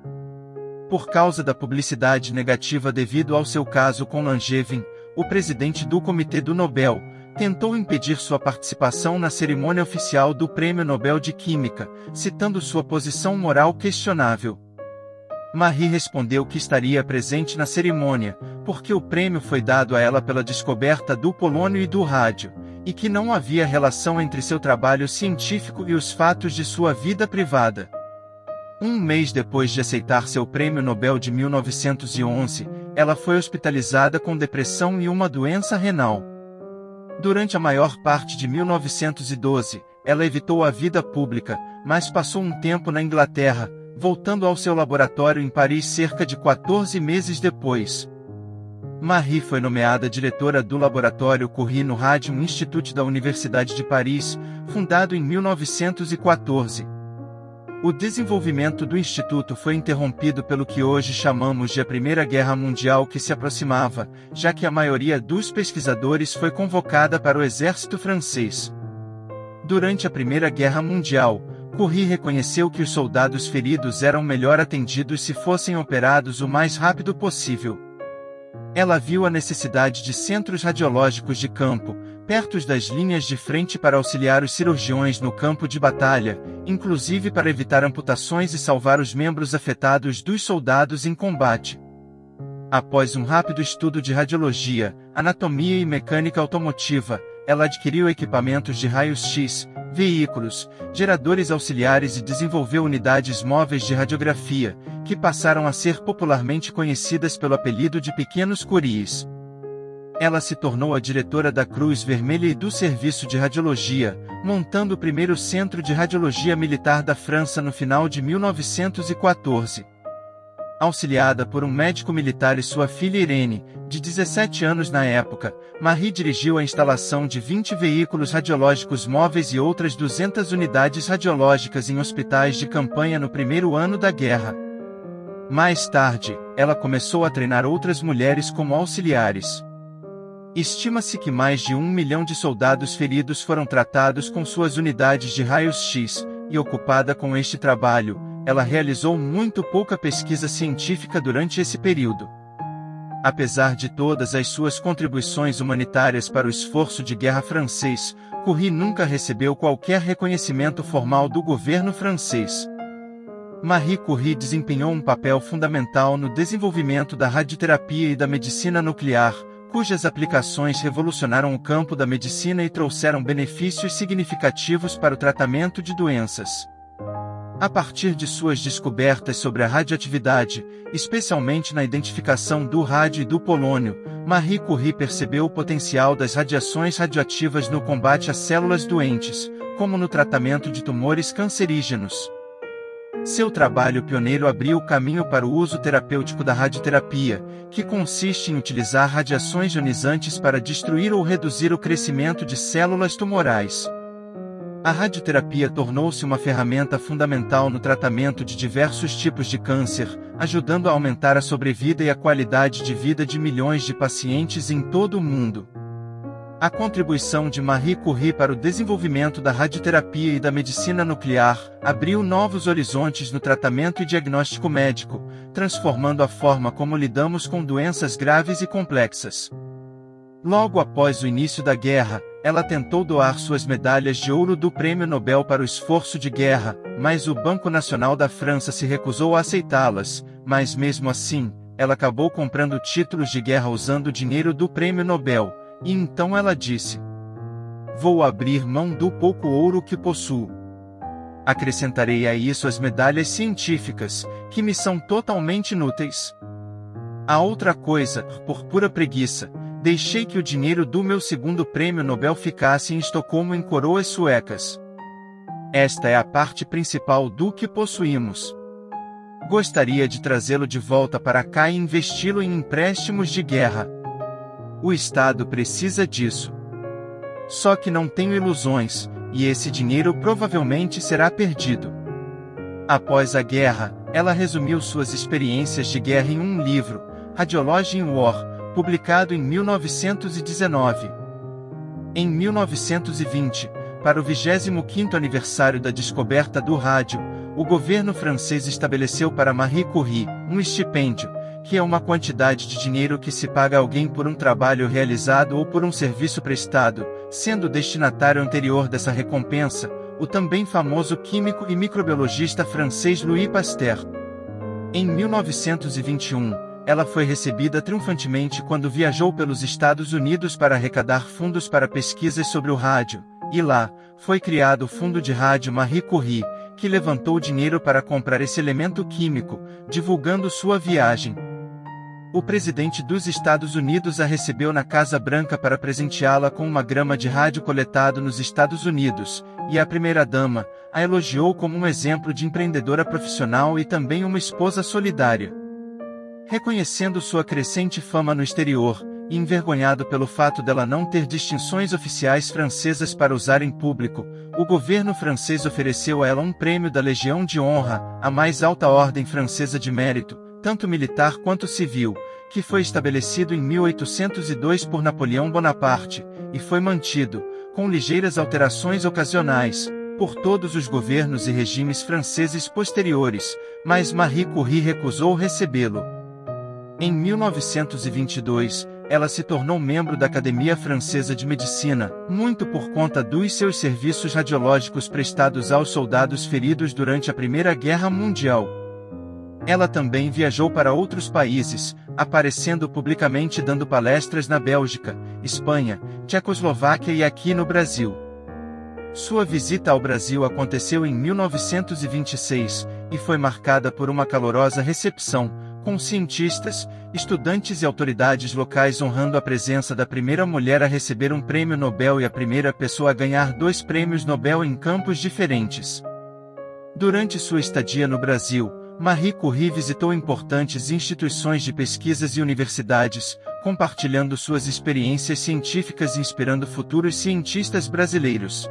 Por causa da publicidade negativa devido ao seu caso com Langevin, o presidente do Comitê do Nobel tentou impedir sua participação na cerimônia oficial do Prêmio Nobel de Química, citando sua posição moral questionável. Marie respondeu que estaria presente na cerimônia, porque o prêmio foi dado a ela pela descoberta do polônio e do rádio, e que não havia relação entre seu trabalho científico e os fatos de sua vida privada. Um mês depois de aceitar seu Prêmio Nobel de 1911, ela foi hospitalizada com depressão e uma doença renal. Durante a maior parte de 1912, ela evitou a vida pública, mas passou um tempo na Inglaterra, voltando ao seu laboratório em Paris cerca de 14 meses depois. Marie foi nomeada diretora do Laboratório Curie no Radium Institute da Universidade de Paris, fundado em 1914. O desenvolvimento do instituto foi interrompido pelo que hoje chamamos de a Primeira Guerra Mundial que se aproximava, já que a maioria dos pesquisadores foi convocada para o exército francês. Durante a Primeira Guerra Mundial, Curie reconheceu que os soldados feridos eram melhor atendidos se fossem operados o mais rápido possível. Ela viu a necessidade de centros radiológicos de campo, perto das linhas de frente para auxiliar os cirurgiões no campo de batalha, inclusive para evitar amputações e salvar os membros afetados dos soldados em combate. Após um rápido estudo de radiologia, anatomia e mecânica automotiva, ela adquiriu equipamentos de raios-x, veículos, geradores auxiliares e desenvolveu unidades móveis de radiografia, que passaram a ser popularmente conhecidas pelo apelido de pequenos Curies. Ela se tornou a diretora da Cruz Vermelha e do Serviço de Radiologia, montando o primeiro centro de radiologia militar da França no final de 1914. Auxiliada por um médico militar e sua filha Irene, de 17 anos na época, Marie dirigiu a instalação de 20 veículos radiológicos móveis e outras 200 unidades radiológicas em hospitais de campanha no primeiro ano da guerra. Mais tarde, ela começou a treinar outras mulheres como auxiliares. Estima-se que mais de 1 milhão de soldados feridos foram tratados com suas unidades de raios-x, e ocupada com este trabalho, ela realizou muito pouca pesquisa científica durante esse período. Apesar de todas as suas contribuições humanitárias para o esforço de guerra francês, Curie nunca recebeu qualquer reconhecimento formal do governo francês. Marie Curie desempenhou um papel fundamental no desenvolvimento da radioterapia e da medicina nuclear, cujas aplicações revolucionaram o campo da medicina e trouxeram benefícios significativos para o tratamento de doenças. A partir de suas descobertas sobre a radioatividade, especialmente na identificação do rádio e do polônio, Marie Curie percebeu o potencial das radiações radioativas no combate a células doentes, como no tratamento de tumores cancerígenos. Seu trabalho pioneiro abriu o caminho para o uso terapêutico da radioterapia, que consiste em utilizar radiações ionizantes para destruir ou reduzir o crescimento de células tumorais. A radioterapia tornou-se uma ferramenta fundamental no tratamento de diversos tipos de câncer, ajudando a aumentar a sobrevida e a qualidade de vida de milhões de pacientes em todo o mundo. A contribuição de Marie Curie para o desenvolvimento da radioterapia e da medicina nuclear abriu novos horizontes no tratamento e diagnóstico médico, transformando a forma como lidamos com doenças graves e complexas. Logo após o início da guerra, ela tentou doar suas medalhas de ouro do Prêmio Nobel para o esforço de guerra, mas o Banco Nacional da França se recusou a aceitá-las, mas mesmo assim, ela acabou comprando títulos de guerra usando o dinheiro do Prêmio Nobel, e então ela disse: "Vou abrir mão do pouco ouro que possuo. Acrescentarei a isso as medalhas científicas, que me são totalmente inúteis. A outra coisa, por pura preguiça, deixei que o dinheiro do meu segundo prêmio Nobel ficasse em Estocolmo em coroas suecas. Esta é a parte principal do que possuímos. Gostaria de trazê-lo de volta para cá e investi-lo em empréstimos de guerra. O Estado precisa disso. Só que não tenho ilusões, e esse dinheiro provavelmente será perdido." Após a guerra, ela resumiu suas experiências de guerra em um livro, Radiology in War, publicado em 1919. Em 1920, para o 25º aniversário da descoberta do rádio, o governo francês estabeleceu para Marie Curie um estipêndio, que é uma quantidade de dinheiro que se paga a alguém por um trabalho realizado ou por um serviço prestado, sendo o destinatário anterior dessa recompensa, o também famoso químico e microbiologista francês Louis Pasteur. Em 1921, ela foi recebida triunfantemente quando viajou pelos Estados Unidos para arrecadar fundos para pesquisas sobre o rádio, e lá, foi criado o Fundo de Rádio Marie Curie, que levantou dinheiro para comprar esse elemento químico, divulgando sua viagem. O presidente dos Estados Unidos a recebeu na Casa Branca para presenteá-la com uma grama de rádio coletado nos Estados Unidos, e a primeira-dama a elogiou como um exemplo de empreendedora profissional e também uma esposa solidária. Reconhecendo sua crescente fama no exterior, e envergonhado pelo fato dela não ter distinções oficiais francesas para usar em público, o governo francês ofereceu a ela um prêmio da Legião de Honra, a mais alta ordem francesa de mérito, tanto militar quanto civil, que foi estabelecido em 1802 por Napoleão Bonaparte, e foi mantido, com ligeiras alterações ocasionais, por todos os governos e regimes franceses posteriores, mas Marie Curie recusou recebê-lo. Em 1922, ela se tornou membro da Academia Francesa de Medicina, muito por conta dos seus serviços radiológicos prestados aos soldados feridos durante a Primeira Guerra Mundial. Ela também viajou para outros países, aparecendo publicamente dando palestras na Bélgica, Espanha, Tchecoslováquia e aqui no Brasil. Sua visita ao Brasil aconteceu em 1926, e foi marcada por uma calorosa recepção, com cientistas, estudantes e autoridades locais honrando a presença da primeira mulher a receber um prêmio Nobel e a primeira pessoa a ganhar 2 prêmios Nobel em campos diferentes. Durante sua estadia no Brasil, Marie Curie visitou importantes instituições de pesquisas e universidades, compartilhando suas experiências científicas e inspirando futuros cientistas brasileiros.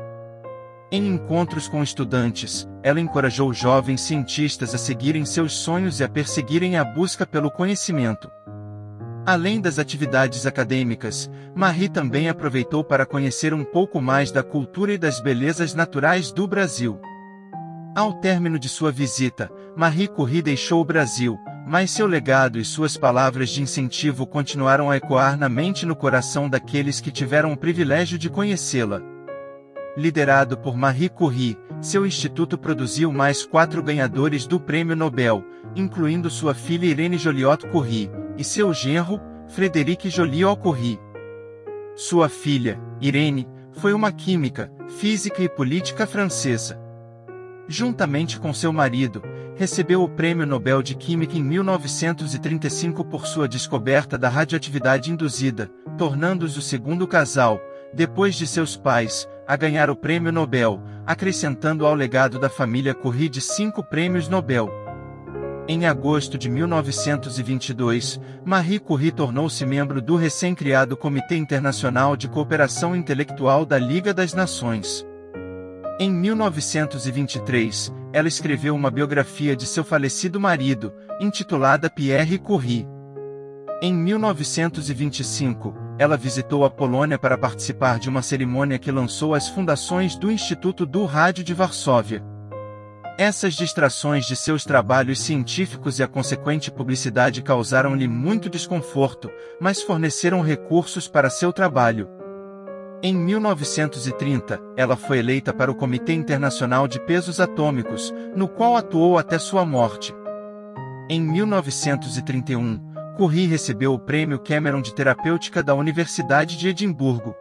Em encontros com estudantes, ela encorajou jovens cientistas a seguirem seus sonhos e a perseguirem a busca pelo conhecimento. Além das atividades acadêmicas, Marie também aproveitou para conhecer um pouco mais da cultura e das belezas naturais do Brasil. Ao término de sua visita, Marie Curie deixou o Brasil, mas seu legado e suas palavras de incentivo continuaram a ecoar na mente e no coração daqueles que tiveram o privilégio de conhecê-la. Liderado por Marie Curie, seu instituto produziu mais 4 ganhadores do Prêmio Nobel, incluindo sua filha Irene Joliot-Curie, e seu genro, Frédéric Joliot-Curie. Sua filha, Irene, foi uma química, física e política francesa. Juntamente com seu marido, recebeu o Prêmio Nobel de Química em 1935 por sua descoberta da radioatividade induzida, tornando-os o segundo casal, depois de seus pais, a ganhar o Prêmio Nobel, acrescentando ao legado da família Curie de 5 prêmios Nobel. Em agosto de 1922, Marie Curie tornou-se membro do recém-criado Comitê Internacional de Cooperação Intelectual da Liga das Nações. Em 1923, ela escreveu uma biografia de seu falecido marido, intitulada Pierre Curie. Em 1925, ela visitou a Polônia para participar de uma cerimônia que lançou as fundações do Instituto do Rádio de Varsóvia. Essas distrações de seus trabalhos científicos e a consequente publicidade causaram-lhe muito desconforto, mas forneceram recursos para seu trabalho. Em 1930, ela foi eleita para o Comitê Internacional de Pesos Atômicos, no qual atuou até sua morte. Em 1931, Curie recebeu o Prêmio Cameron de Terapêutica da Universidade de Edimburgo.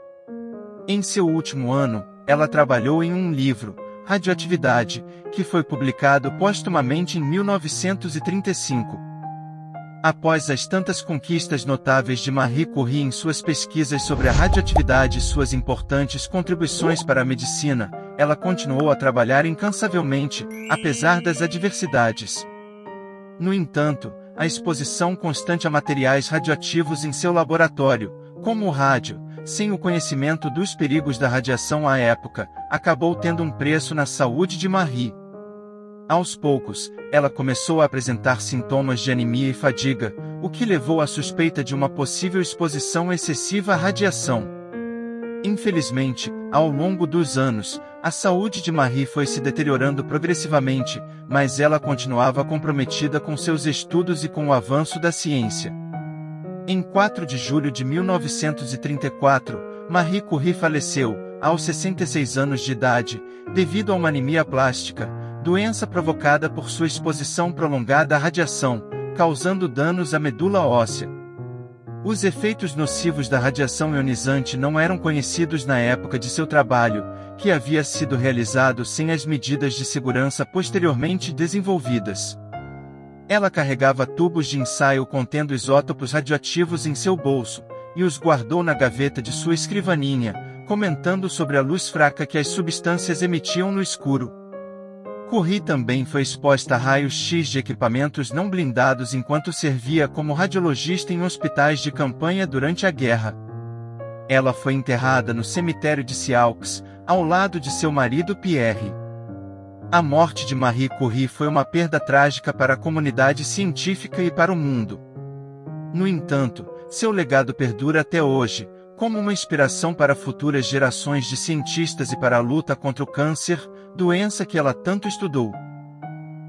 Em seu último ano, ela trabalhou em um livro, Radioatividade, que foi publicado póstumamente em 1935. Após as tantas conquistas notáveis de Marie Curie em suas pesquisas sobre a radioatividade e suas importantes contribuições para a medicina, ela continuou a trabalhar incansavelmente, apesar das adversidades. No entanto, a exposição constante a materiais radioativos em seu laboratório, como o rádio, sem o conhecimento dos perigos da radiação à época, acabou tendo um preço na saúde de Marie. Aos poucos, ela começou a apresentar sintomas de anemia e fadiga, o que levou à suspeita de uma possível exposição excessiva à radiação. Infelizmente, ao longo dos anos, a saúde de Marie foi se deteriorando progressivamente, mas ela continuava comprometida com seus estudos e com o avanço da ciência. Em 4 de julho de 1934, Marie Curie faleceu, aos 66 anos de idade, devido a uma anemia plástica, doença provocada por sua exposição prolongada à radiação, causando danos à medula óssea. Os efeitos nocivos da radiação ionizante não eram conhecidos na época de seu trabalho, que havia sido realizado sem as medidas de segurança posteriormente desenvolvidas. Ela carregava tubos de ensaio contendo isótopos radioativos em seu bolso, e os guardou na gaveta de sua escrivaninha, comentando sobre a luz fraca que as substâncias emitiam no escuro. Curie também foi exposta a raios-x de equipamentos não blindados enquanto servia como radiologista em hospitais de campanha durante a guerra. Ela foi enterrada no cemitério de Siaux, ao lado de seu marido Pierre. A morte de Marie Curie foi uma perda trágica para a comunidade científica e para o mundo. No entanto, seu legado perdura até hoje, como uma inspiração para futuras gerações de cientistas e para a luta contra o câncer, doença que ela tanto estudou.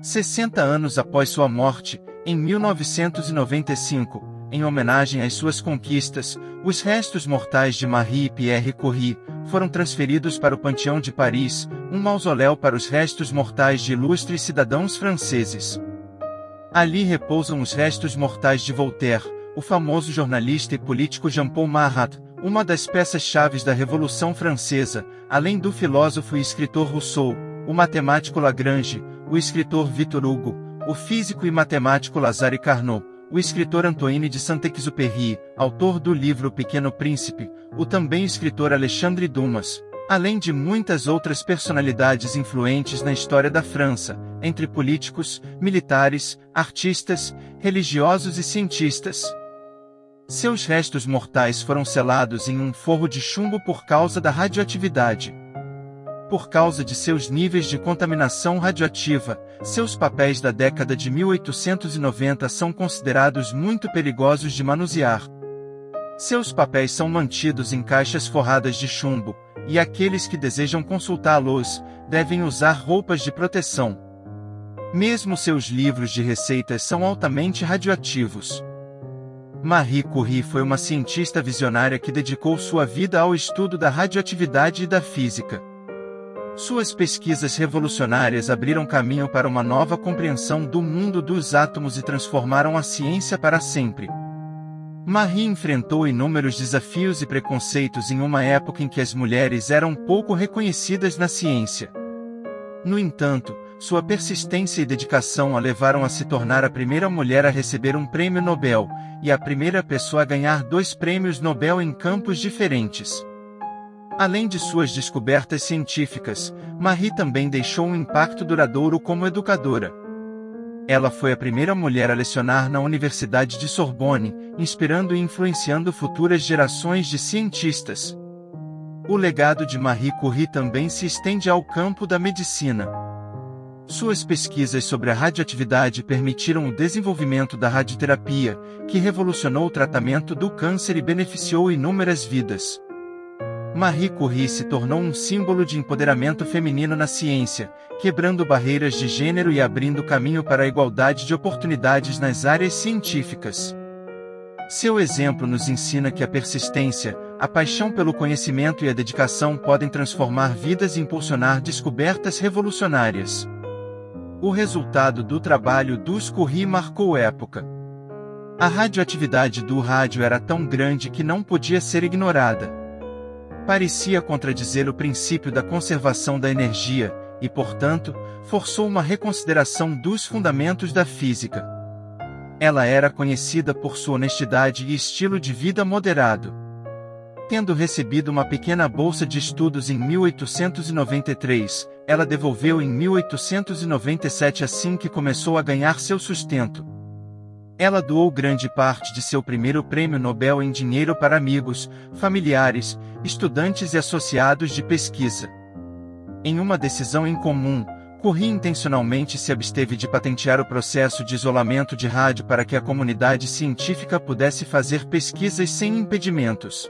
60 anos após sua morte, em 1995, em homenagem às suas conquistas, os restos mortais de Marie e Pierre Curie foram transferidos para o Panteão de Paris, um mausoléu para os restos mortais de ilustres cidadãos franceses. Ali repousam os restos mortais de Voltaire, o famoso jornalista e político Jean-Paul Marat, uma das peças-chave da Revolução Francesa, além do filósofo e escritor Rousseau, o matemático Lagrange, o escritor Victor Hugo, o físico e matemático Lazare Carnot, o escritor Antoine de Saint-Exupéry, autor do livro O Pequeno Príncipe, o também escritor Alexandre Dumas, além de muitas outras personalidades influentes na história da França, entre políticos, militares, artistas, religiosos e cientistas. Seus restos mortais foram selados em um forro de chumbo por causa da radioatividade. Por causa de seus níveis de contaminação radioativa, seus papéis da década de 1890 são considerados muito perigosos de manusear. Seus papéis são mantidos em caixas forradas de chumbo, e aqueles que desejam consultá-los devem usar roupas de proteção. Mesmo seus livros de receitas são altamente radioativos. Marie Curie foi uma cientista visionária que dedicou sua vida ao estudo da radioatividade e da física. Suas pesquisas revolucionárias abriram caminho para uma nova compreensão do mundo dos átomos e transformaram a ciência para sempre. Marie enfrentou inúmeros desafios e preconceitos em uma época em que as mulheres eram pouco reconhecidas na ciência. No entanto, sua persistência e dedicação a levaram a se tornar a primeira mulher a receber um prêmio Nobel, e a primeira pessoa a ganhar 2 prêmios Nobel em campos diferentes. Além de suas descobertas científicas, Marie também deixou um impacto duradouro como educadora. Ela foi a primeira mulher a lecionar na Universidade de Sorbonne, inspirando e influenciando futuras gerações de cientistas. O legado de Marie Curie também se estende ao campo da medicina. Suas pesquisas sobre a radioatividade permitiram o desenvolvimento da radioterapia, que revolucionou o tratamento do câncer e beneficiou inúmeras vidas. Marie Curie se tornou um símbolo de empoderamento feminino na ciência, quebrando barreiras de gênero e abrindo caminho para a igualdade de oportunidades nas áreas científicas. Seu exemplo nos ensina que a persistência, a paixão pelo conhecimento e a dedicação podem transformar vidas e impulsionar descobertas revolucionárias. O resultado do trabalho dos Curie marcou época. A radioatividade do rádio era tão grande que não podia ser ignorada. Parecia contradizer o princípio da conservação da energia, e, portanto, forçou uma reconsideração dos fundamentos da física. Ela era conhecida por sua honestidade e estilo de vida moderado. Tendo recebido uma pequena bolsa de estudos em 1893, ela devolveu em 1897 assim que começou a ganhar seu sustento. Ela doou grande parte de seu primeiro prêmio Nobel em dinheiro para amigos, familiares, estudantes e associados de pesquisa. Em uma decisão incomum, Curie intencionalmente se absteve de patentear o processo de isolamento de rádio para que a comunidade científica pudesse fazer pesquisas sem impedimentos.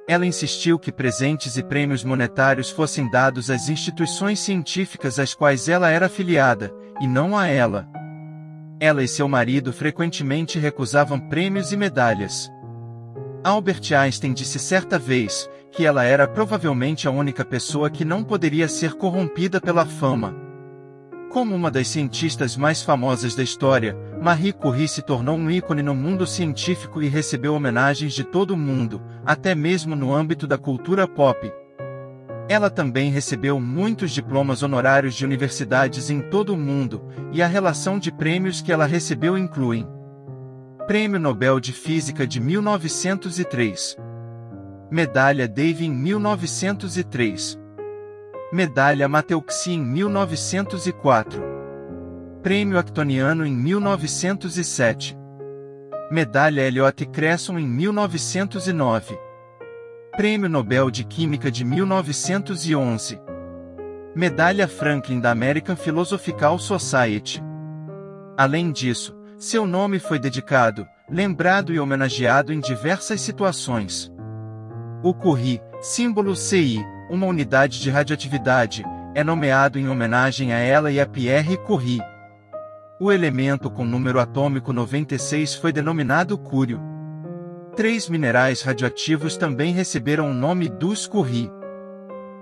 Ela insistiu que presentes e prêmios monetários fossem dados às instituições científicas às quais ela era afiliada, e não a ela. Ela e seu marido frequentemente recusavam prêmios e medalhas. Albert Einstein disse certa vez que ela era provavelmente a única pessoa que não poderia ser corrompida pela fama. Como uma das cientistas mais famosas da história, Marie Curie se tornou um ícone no mundo científico e recebeu homenagens de todo o mundo, até mesmo no âmbito da cultura pop. Ela também recebeu muitos diplomas honorários de universidades em todo o mundo, e a relação de prêmios que ela recebeu incluem: Prêmio Nobel de Física de 1903, Medalha Davy em 1903, Medalha Matteucci em 1904, Prêmio Actoniano em 1907, Medalha Elliott Cresson em 1909, Prêmio Nobel de Química de 1911, Medalha Franklin da American Philosophical Society. Além disso, seu nome foi dedicado, lembrado e homenageado em diversas situações. O Curie, símbolo CI, uma unidade de radioatividade, é nomeado em homenagem a ela e a Pierre Curie. O elemento com número atômico 96 foi denominado cúrio. 3 minerais radioativos também receberam o nome dos Curie: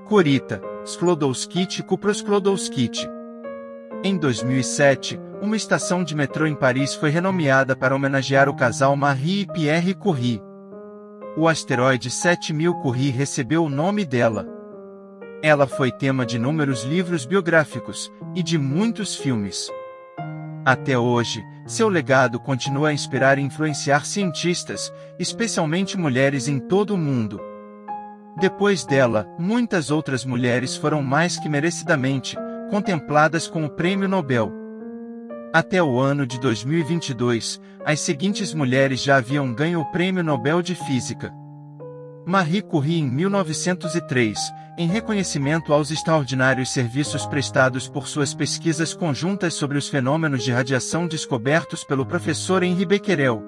curita, sklodowskite e cuprosklodowskite. Em 2007, uma estação de metrô em Paris foi renomeada para homenagear o casal Marie e Pierre Curie. O asteroide 7000 Curie recebeu o nome dela. Ela foi tema de inúmeros livros biográficos, e de muitos filmes. Até hoje, seu legado continua a inspirar e influenciar cientistas, especialmente mulheres em todo o mundo. Depois dela, muitas outras mulheres foram mais que merecidamente contempladas com o Prêmio Nobel. Até o ano de 2022, as seguintes mulheres já haviam ganho o Prêmio Nobel de Física: Marie Curie em 1903, em reconhecimento aos extraordinários serviços prestados por suas pesquisas conjuntas sobre os fenômenos de radiação descobertos pelo professor Henri Becquerel.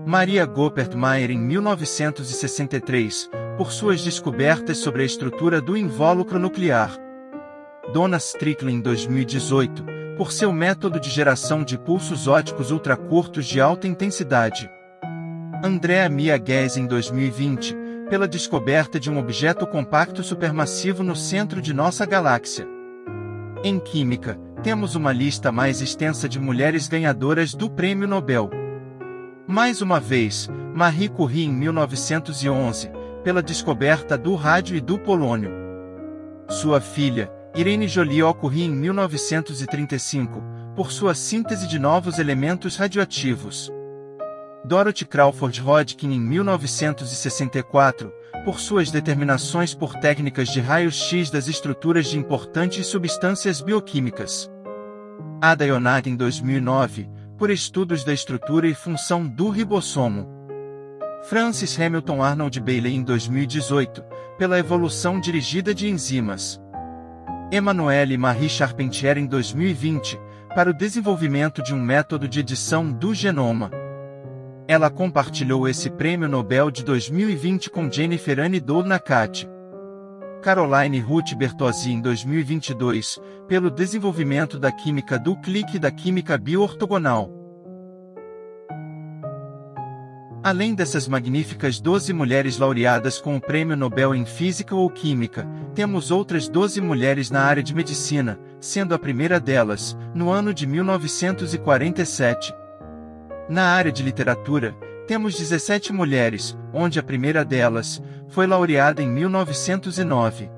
Maria Goeppert Mayer em 1963, por suas descobertas sobre a estrutura do invólucro nuclear. Donna Strickland em 2018, por seu método de geração de pulsos ópticos ultracurtos de alta intensidade. Andrea Mia Guess em 2020, pela descoberta de um objeto compacto supermassivo no centro de nossa galáxia. Em química, temos uma lista mais extensa de mulheres ganhadoras do Prêmio Nobel. Mais uma vez, Marie Curie em 1911, pela descoberta do rádio e do polônio. Sua filha, Irene Joliot-Curie em 1935, por sua síntese de novos elementos radioativos. Dorothy Crawford Hodgkin em 1964, por suas determinações por técnicas de raios-x das estruturas de importantes substâncias bioquímicas. Ada Yonath em 2009, por estudos da estrutura e função do ribossomo. Francis Hamilton Arnold Bailey em 2018, pela evolução dirigida de enzimas. Emmanuelle Marie Charpentier em 2020, para o desenvolvimento de um método de edição do genoma. Ela compartilhou esse Prêmio Nobel de 2020 com Jennifer Anne Doudna-Katz. Caroline Ruth Bertozzi em 2022, pelo desenvolvimento da química do clique e da química bioortogonal. Além dessas magníficas 12 mulheres laureadas com o Prêmio Nobel em Física ou Química, temos outras 12 mulheres na área de medicina, sendo a primeira delas, no ano de 1947. Na área de literatura, temos 17 mulheres, onde a primeira delas foi laureada em 1909.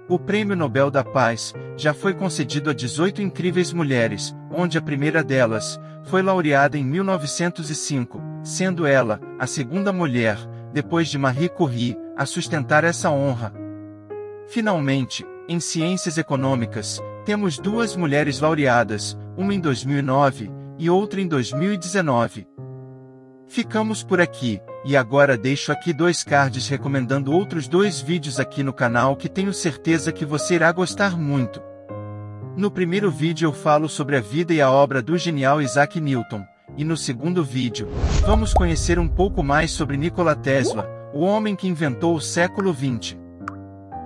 O Prêmio Nobel da Paz já foi concedido a 18 incríveis mulheres, onde a primeira delas foi laureada em 1905, sendo ela a segunda mulher, depois de Marie Curie, a sustentar essa honra. Finalmente, em ciências econômicas, temos duas mulheres laureadas, uma em 2009 e outra em 2019. Ficamos por aqui, e agora deixo aqui 2 cards recomendando outros 2 vídeos aqui no canal que tenho certeza que você irá gostar muito. No primeiro vídeo eu falo sobre a vida e a obra do genial Isaac Newton, e no segundo vídeo, vamos conhecer um pouco mais sobre Nikola Tesla, o homem que inventou o século XX.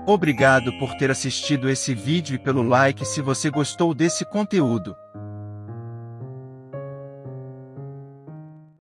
Obrigado por ter assistido esse vídeo e pelo like se você gostou desse conteúdo.